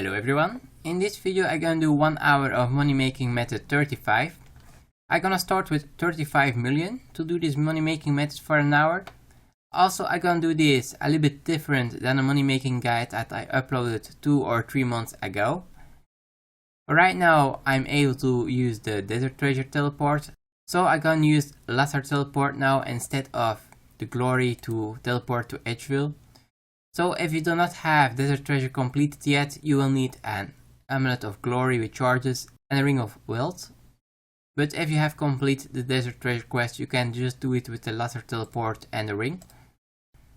Hello everyone, in this video I'm gonna do 1 hour of money making method 35. I'm gonna start with 35 million to do this money making method for an hour. Also I'm gonna do this a little bit different than a money making guide that I uploaded 2 or 3 months ago. Right now I'm able to use the desert treasure teleport, so I'm gonna use laser teleport now instead of the glory to teleport to Edgeville. So if you do not have desert treasure completed yet, you will need an amulet of glory with charges and a ring of wealth. But if you have completed the desert treasure quest, you can just do it with the laser teleport and the ring.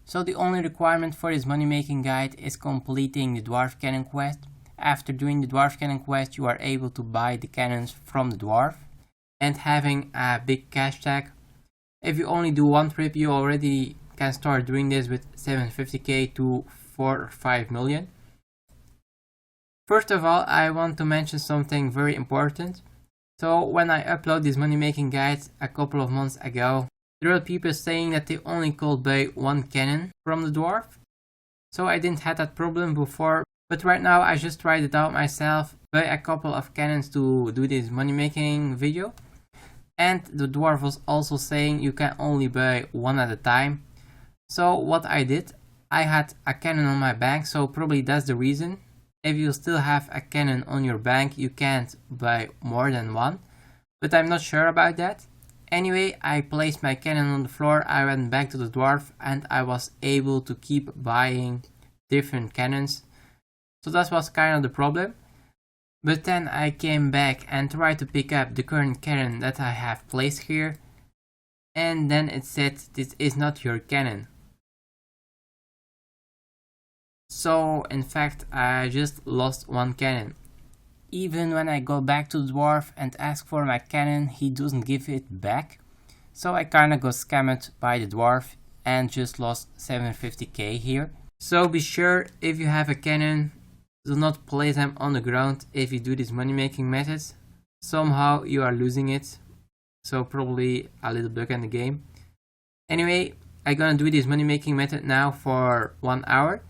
So the only requirement for this money making guide is completing the dwarf cannon quest. After doing the dwarf cannon quest, you are able to buy the cannons from the dwarf and having a big cash tag. If you only do one trip, you already can start doing this with 750k to 4 or 5 million. First of all, I want to mention something very important. So when I upload this money making guide a couple of months ago, there were people saying that they only could buy one cannon from the dwarf. So I didn't have that problem before, but right now I just tried it out myself, buy a couple of cannons to do this money making video. And the dwarf was also saying you can only buy one at a time. So what I did, I had a cannon on my bank, so probably that's the reason. If you still have a cannon on your bank, you can't buy more than one, but I'm not sure about that. Anyway, I placed my cannon on the floor, I went back to the dwarf and I was able to keep buying different cannons. So that was kind of the problem. But then I came back and tried to pick up the current cannon that I have placed here. And then it said this is not your cannon. So in fact I just lost one cannon. Even when I go back to the dwarf and ask for my cannon, he doesn't give it back. So I kinda got scammed by the dwarf and just lost 750k here. So be sure, if you have a cannon, do not place them on the ground if you do this money making methods. Somehow you are losing it. So probably a little bug in the game. Anyway, I'm gonna do this money making method now for 1 hour.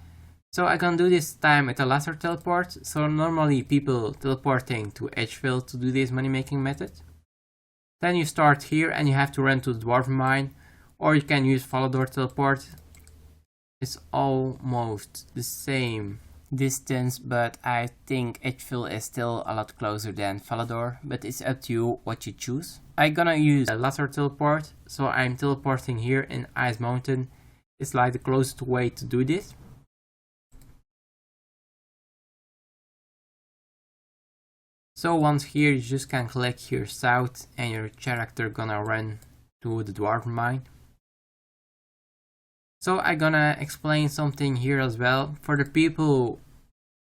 So I'm gonna do this time with a laser teleport. So normally people teleporting to Edgeville to do this money making method. Then you start here and you have to run to the dwarf mine, or you can use Falador teleport. It's almost the same distance, but I think Edgeville is still a lot closer than Falador, but it's up to you what you choose. I'm gonna use a laser teleport, so I'm teleporting here in Ice Mountain. It's like the closest way to do this. So once here, you just can click here south and your character gonna run to the dwarf mine. So I'm gonna explain something here as well. For the people,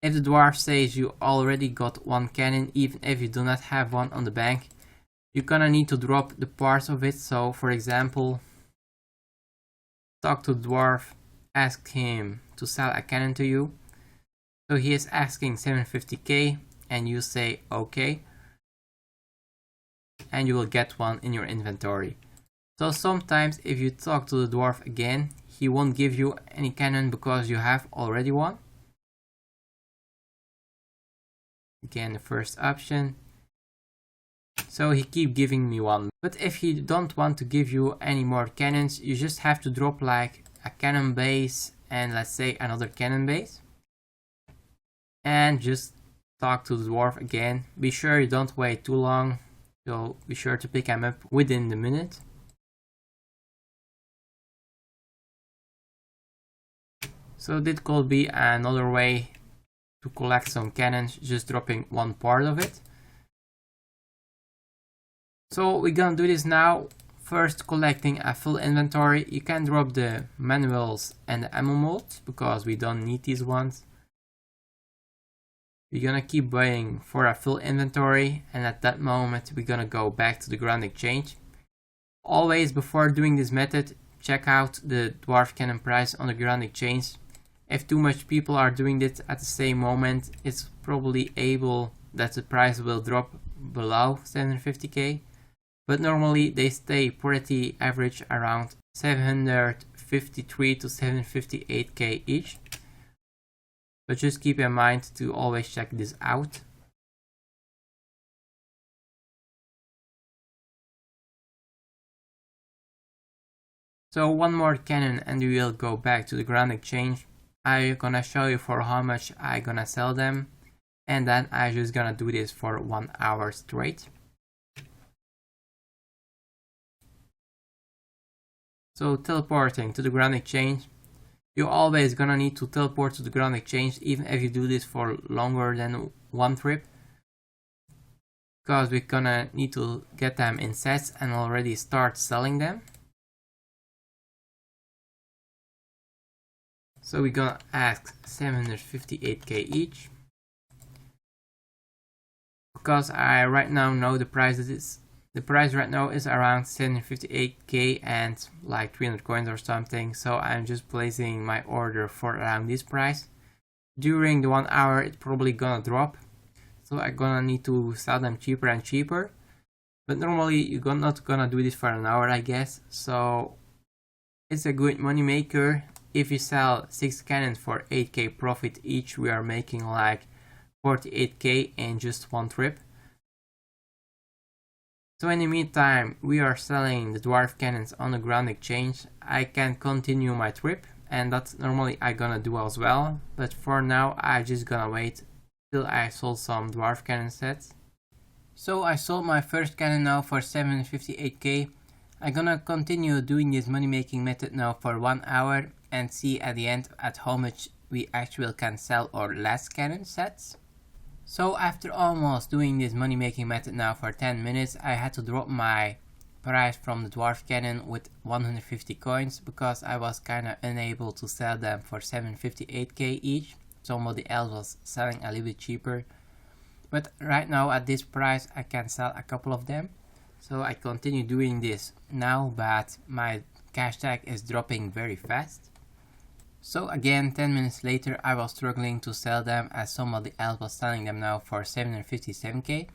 if the dwarf says you already got one cannon, even if you do not have one on the bank, you're gonna need to drop the parts of it. So for example, talk to the dwarf, ask him to sell a cannon to you. So he is asking 750k and you say okay. And you will get one in your inventory. So sometimes if you talk to the dwarf again, he won't give you any cannon because you have already one. Again, the first option. So he keep giving me one. But if he don't want to give you any more cannons, you just have to drop like a cannon base and let's say another cannon base. And just talk to the dwarf again. Be sure you don't wait too long. So be sure to pick him up within the minute. So this could be another way to collect some cannons, just dropping one part of it. So we're gonna do this now. First, collecting a full inventory. You can drop the manuals and the ammo molds because we don't need these ones. We're gonna keep buying for a full inventory, and at that moment we're gonna go back to the Grand Exchange. Always before doing this method, check out the dwarf cannon price on the Grand Exchange. If too much people are doing this at the same moment, it's probably able that the price will drop below 750k. But normally they stay pretty average around 753 to 758k each. but just keep in mind to always check this out. So one more cannon and we will go back to the Grand Exchange. I'm gonna show you for how much I'm gonna sell them, and then I'm just gonna do this for 1 hour straight. So teleporting to the Grand Exchange. You're always gonna need to teleport to the Grand Exchange even if you do this for longer than one trip, because we're gonna need to get them in sets and already start selling them. So we're gonna ask 758k each, because I right now know the price is. The price right now is around 758k and like 300 coins or something, so I'm just placing my order for around this price. During the 1 hour it's probably gonna drop, so I'm gonna need to sell them cheaper and cheaper, but normally you're not gonna do this for an hour, I guess, so it's a good money maker. If you sell 6 cannons for 8k profit each, we are making like 48k in just one trip. So in the meantime, we are selling the dwarf cannons on the Grand Exchange. I can continue my trip, and that's normally I gonna do as well, but for now I just gonna wait till I sold some dwarf cannon sets. So I sold my first cannon now for 758k. I'm gonna continue doing this money making method now for 1 hour and see at the end at how much we actually can sell our last cannon sets. So after almost doing this money making method now for 10 minutes, I had to drop my price from the dwarf cannon with 150 coins because I was kinda unable to sell them for 758k each. Somebody else was selling a little bit cheaper, but right now at this price I can sell a couple of them. So I continue doing this now, but my cash tag is dropping very fast. So again, 10 minutes later I was struggling to sell them as somebody else was selling them now for 757k.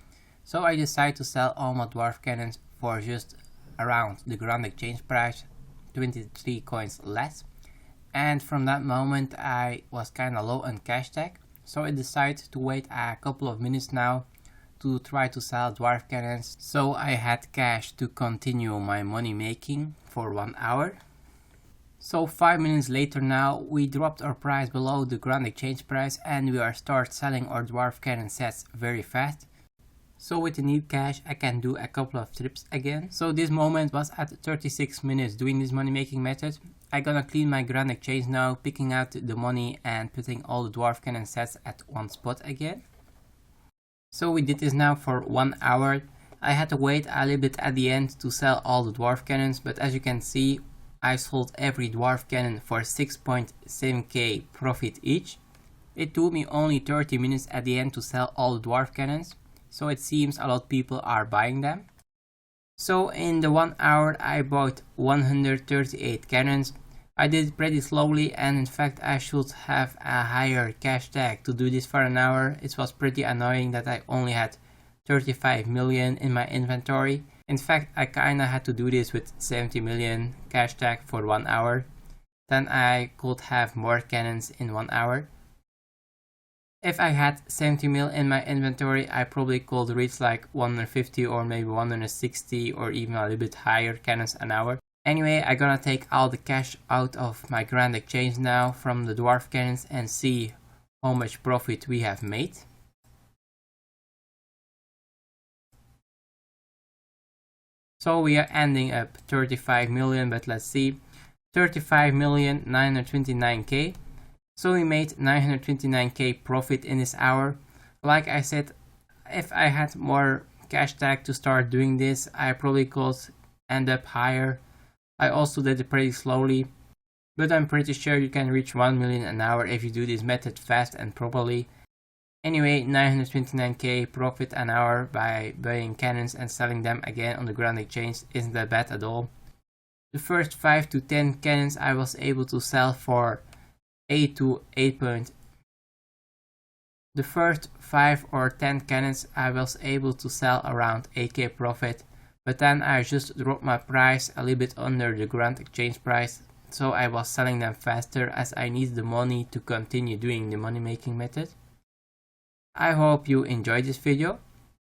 So I decided to sell all my dwarf cannons for just around the Grand Exchange price, 23 coins less. And from that moment I was kinda low on cash tag, so I decided to wait a couple of minutes now to try to sell dwarf cannons, so I had cash to continue my money making for 1 hour. So 5 minutes later now, we dropped our price below the Grand Exchange price and we are start selling our dwarf cannon sets very fast. So with the need cash I can do a couple of trips again. So this moment was at 36 minutes doing this money making method. I'm gonna clean my Grand Exchange now, picking out the money and putting all the dwarf cannon sets at one spot again. So we did this now for 1 hour. I had to wait a little bit at the end to sell all the dwarf cannons, but as you can see I sold every dwarf cannon for 6.7k profit each. It took me only 30 minutes at the end to sell all the dwarf cannons, so it seems a lot of people are buying them. So in the 1 hour I bought 138 cannons. I did it pretty slowly, and in fact I should have a higher cash tag to do this for an hour. It was pretty annoying that I only had 35 million in my inventory. In fact, I kinda had to do this with 70 million cash tag for 1 hour. Then I could have more cannons in 1 hour. If I had 70 mil in my inventory, I probably could reach like 150 or maybe 160 or even a little bit higher cannons an hour. Anyway, I'm gonna take all the cash out of my Grand Exchange now from the dwarf cannons and see how much profit we have made. So we are ending up 35 million, but let's see, 35,929k. So we made 929k profit in this hour. Like I said, if I had more cash tag to start doing this, I probably could end up higher. I also did it pretty slowly, but I'm pretty sure you can reach 1 million an hour if you do this method fast and properly. Anyway, 929k profit an hour by buying cannons and selling them again on the Grand Exchange isn't that bad at all. The first 5 to 10 cannons I was able to sell for 8 to 8. The first 5 or 10 cannons I was able to sell around 8k profit, but then I just dropped my price a little bit under the Grand Exchange price, so I was selling them faster as I need the money to continue doing the money making method. I hope you enjoyed this video.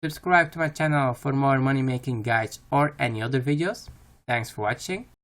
Subscribe to my channel for more money making guides or any other videos. Thanks for watching.